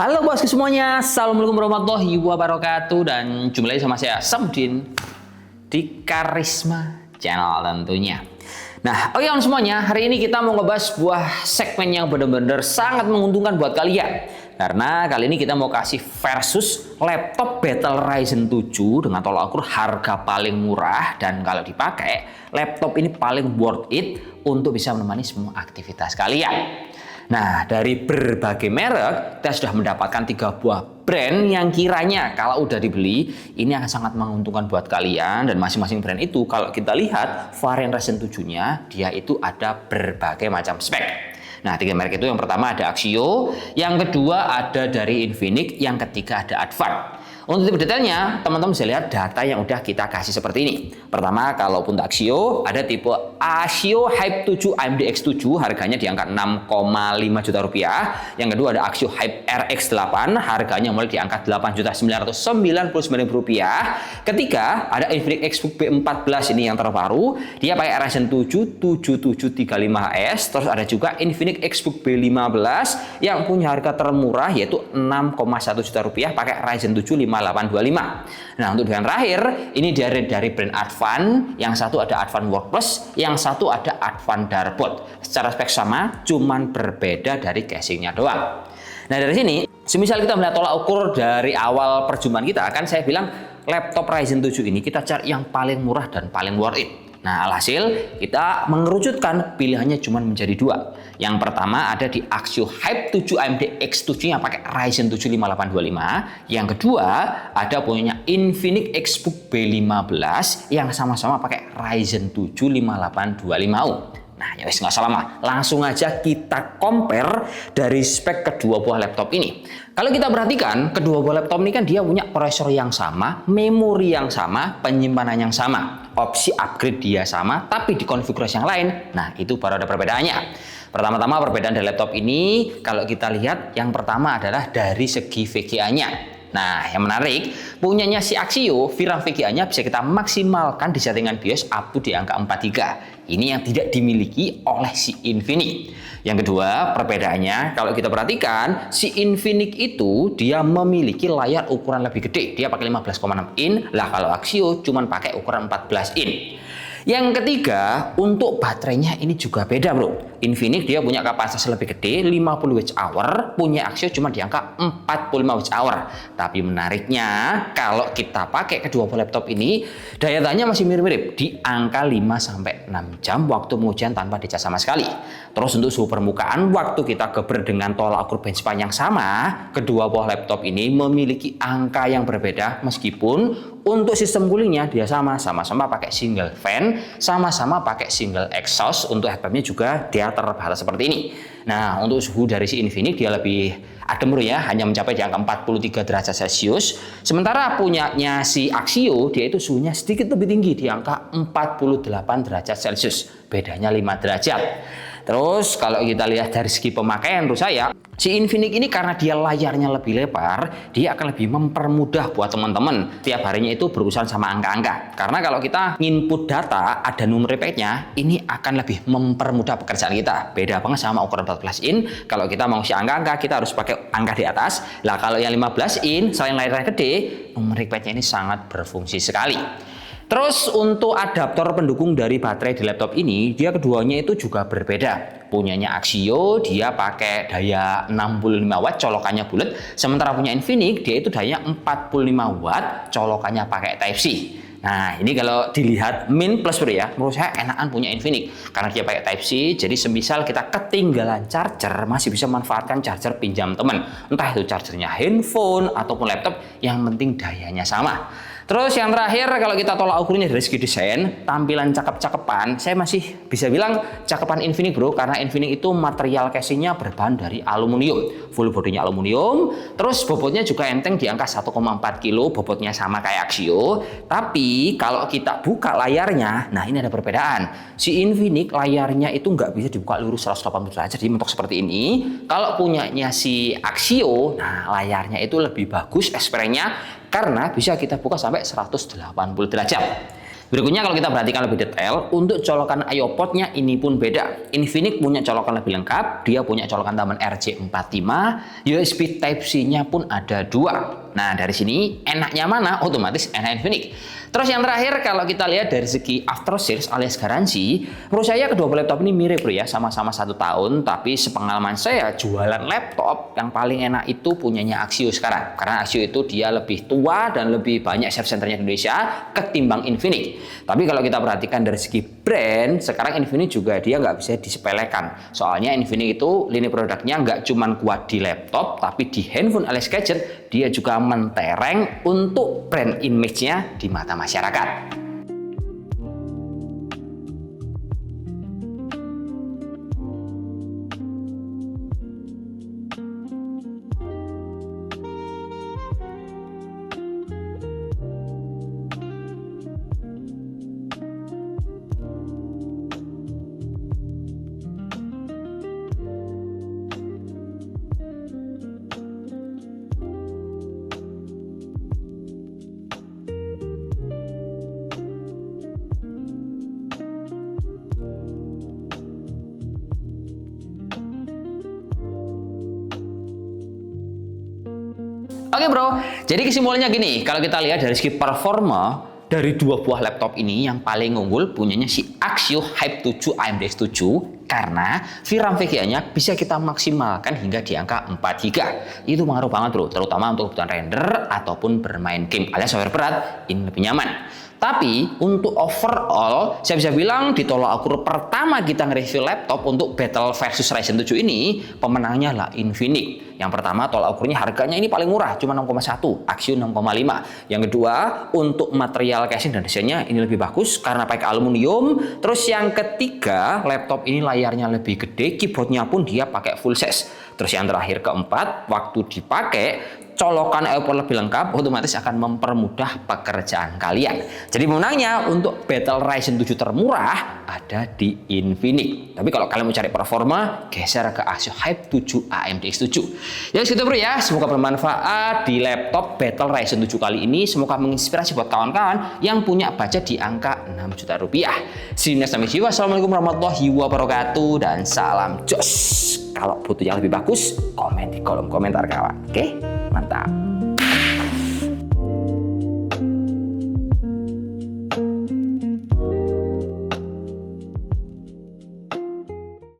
Halo bosku semuanya, assalamualaikum warahmatullahi wabarakatuh. Dan jumpa lagi sama saya Samudin di Karisma Channel tentunya. Nah, oke semuanya, hari ini kita mau ngebahas sebuah segmen yang benar-benar sangat menguntungkan buat kalian. Karena kali ini kita mau kasih versus laptop Battle Ryzen 7 dengan tolak ukur harga paling murah. Dan kalau dipakai, laptop ini paling worth it untuk bisa menemani semua aktivitas kalian. Nah, dari berbagai merek, kita sudah mendapatkan 3 buah brand yang kiranya kalau udah dibeli, ini akan sangat menguntungkan buat kalian. Dan masing-masing brand itu, kalau kita lihat varian Ryzen 7-nya, dia itu ada berbagai macam spek. Nah, 3 merek itu yang pertama ada Axio, yang kedua ada dari Infinix, yang ketiga ada Advan. Untuk tipe detailnya, teman-teman bisa lihat data yang udah kita kasih seperti ini. Pertama, kalau untuk Axio, ada tipe Axio Hype 7 AMD X7, harganya di angka 6,5 juta rupiah. Yang kedua ada Axio Hype RX 8, harganya mulai di angka 8.999.000 rupiah. Ketiga, ada Infinix Xbook B14, ini yang terbaru. Dia pakai Ryzen 7 7735HS. Terus ada juga Infinix Xbook B15 yang punya harga termurah yaitu 6,1 juta rupiah pakai Ryzen 7 5825. Nah, untuk yang terakhir, ini dari brand Advan. Yang satu ada Advan Workplus, yang satu ada Advan Darbot. Secara spek sama, cuman berbeda dari casingnya doang. Nah, dari sini, semisal kita melihat tolak ukur dari awal perjumpaan kita, akan saya bilang laptop Ryzen 7 ini kita cari yang paling murah dan paling worth it. Nah, alhasil kita mengerucutkan pilihannya cuma menjadi 2. Yang pertama ada di Axio Hype 7 AMD X7 yang pakai Ryzen 7 5825. Yang kedua ada punyanya Infinix Xbook B15 yang sama-sama pakai Ryzen 7 5825U. Nah, ya wis nggak salah lama, langsung aja kita compare dari spek kedua buah laptop ini. Kalau kita perhatikan, kedua buah laptop ini kan dia punya prosesor yang sama, memori yang sama, penyimpanan yang sama, opsi upgrade dia sama, tapi di konfigurasi yang lain. Nah, itu baru ada perbedaannya. Pertama-tama perbedaan dari laptop ini, kalau kita lihat, yang pertama adalah dari segi VGA-nya. Nah, yang menarik, punyanya si Axio, VRAM VGA-nya bisa kita maksimalkan di settingan BIOS up to di angka 43. Ini yang tidak dimiliki oleh si Infinix. Yang kedua, perbedaannya kalau kita perhatikan, si Infinix itu dia memiliki layar ukuran lebih gede. Dia pakai 15,6 in, lah kalau Axio cuma pakai ukuran 14 in. Yang ketiga, untuk baterainya ini juga beda bro. Infinix dia punya kapasitas lebih gede 50 Wh, punya Axio cuma di angka 45 Wh. Tapi menariknya kalau kita pakai kedua buah laptop ini, daya tahannya masih mirip-mirip di angka 5-6 jam waktu pengujian tanpa dicas sama sekali. Terus untuk suhu permukaan, waktu kita geber dengan tolak ukur benchmark yang sama, kedua buah laptop ini memiliki angka yang berbeda meskipun untuk sistem coolingnya dia sama-sama pakai single fan, sama-sama pakai single exhaust. Untuk headlampnya juga dia terbatas seperti ini. Nah, untuk suhu dari si Infinix dia lebih adem bro ya, hanya mencapai di angka 43 derajat Celcius. Sementara punyanya si Axio dia itu suhunya sedikit lebih tinggi di angka 48 derajat Celcius. Bedanya 5 derajat. Terus kalau kita lihat dari segi pemakaian menurut saya, si Infinix ini karena dia layarnya lebih lebar, dia akan lebih mempermudah buat teman-teman tiap harinya itu berurusan sama angka-angka. Karena kalau kita input data ada number repeatnya, ini akan lebih mempermudah pekerjaan kita. Beda banget sama ukuran 14 in, kalau kita mau si angka-angka kita harus pakai angka di atas. Lah kalau yang 15 in, selain layarnya gede, number repeatnya ini sangat berfungsi sekali. Terus untuk adaptor pendukung dari baterai di laptop ini, dia keduanya itu juga berbeda. Punyanya Axio, dia pakai daya 65 watt, colokannya bulat. Sementara punya Infinix, dia itu daya 45 watt, colokannya pakai Type-C. Nah, ini kalau dilihat min plus bro ya, menurut saya enakan punya Infinix. Karena dia pakai Type-C, jadi semisal kita ketinggalan charger, masih bisa manfaatkan charger pinjam teman. Entah itu chargernya handphone ataupun laptop, yang penting dayanya sama. Terus yang terakhir, kalau kita tolak ukurnya dari segi desain, tampilan cakep-cakepan, saya masih bisa bilang cakepan Infinix bro, karena Infinix itu material casingnya berbahan dari aluminium, full bodinya aluminium, terus bobotnya juga enteng di angka 1,4 kilo, bobotnya sama kayak Axio. Tapi kalau kita buka layarnya, nah ini ada perbedaan. Si Infinix layarnya itu nggak bisa dibuka lurus 180 derajat, jadi mentok seperti ini. Kalau punyanya si Axio, nah layarnya itu lebih bagus, ekspresinya karena bisa kita buka sampai 180 derajat. Berikutnya kalau kita perhatikan lebih detail, untuk colokan I/O portnya ini pun beda. Infinix punya colokan lebih lengkap, dia punya colokan tambahan RJ45, USB Type-C-nya pun ada 2. Nah, dari sini enaknya mana? Otomatis enak Infinix. Terus yang terakhir, kalau kita lihat dari segi after sales alias garansi, menurut saya kedua laptop ini mirip bro ya, sama-sama 1 tahun, tapi sepengalaman saya jualan laptop yang paling enak itu punyanya Axio sekarang. Karena Axio itu dia lebih tua dan lebih banyak service centernya di Indonesia ketimbang Infinix. Tapi kalau kita perhatikan dari segi brand, sekarang Infinix juga dia nggak bisa disepelekan. Soalnya Infinix itu lini produknya nggak cuma kuat di laptop, tapi di handphone alias gadget, dia juga mentereng untuk brand image-nya di mata masyarakat. Oke bro, jadi kesimpulannya gini, kalau kita lihat dari segi performa dari dua buah laptop ini yang paling unggul punyanya si Axio Hype 7 AMD S7 karena VRAM VGA-nya bisa kita maksimalkan hingga di angka 4 GB. Itu pengaruh banget bro, terutama untuk kebutuhan render ataupun bermain game alias software berat, ini lebih nyaman. Tapi untuk overall, saya bisa bilang di tolak ukur pertama kita nge-review laptop untuk Battle versus Ryzen 7 ini, pemenangnya lah Infinix. Yang pertama tolak ukurnya harganya ini paling murah, cuma 6,1, Axio 6,5. Yang kedua untuk material casing dan desainnya ini lebih bagus karena pakai aluminium. Terus yang ketiga laptop ini layarnya lebih gede, keyboardnya pun dia pakai full size. Terus yang terakhir keempat, waktu dipakai colokan I/O lebih lengkap, otomatis akan mempermudah pekerjaan kalian. Jadi pemenangnya untuk Battle Ryzen 7 termurah ada di Infinix. Tapi kalau kalian mau cari performa, geser ke Axio Hype 7 AMD S7. Ya segitu bro ya, semoga bermanfaat di laptop Battle Ryzen 7 kali ini. Semoga menginspirasi buat kawan-kawan yang punya budget di angka 6 juta rupiah. See you next time. Wassalamualaikum warahmatullahi wabarakatuh dan salam jos. Kalau butuh yang lebih bagus, komen di kolom komentar kawan. Oke, mantap.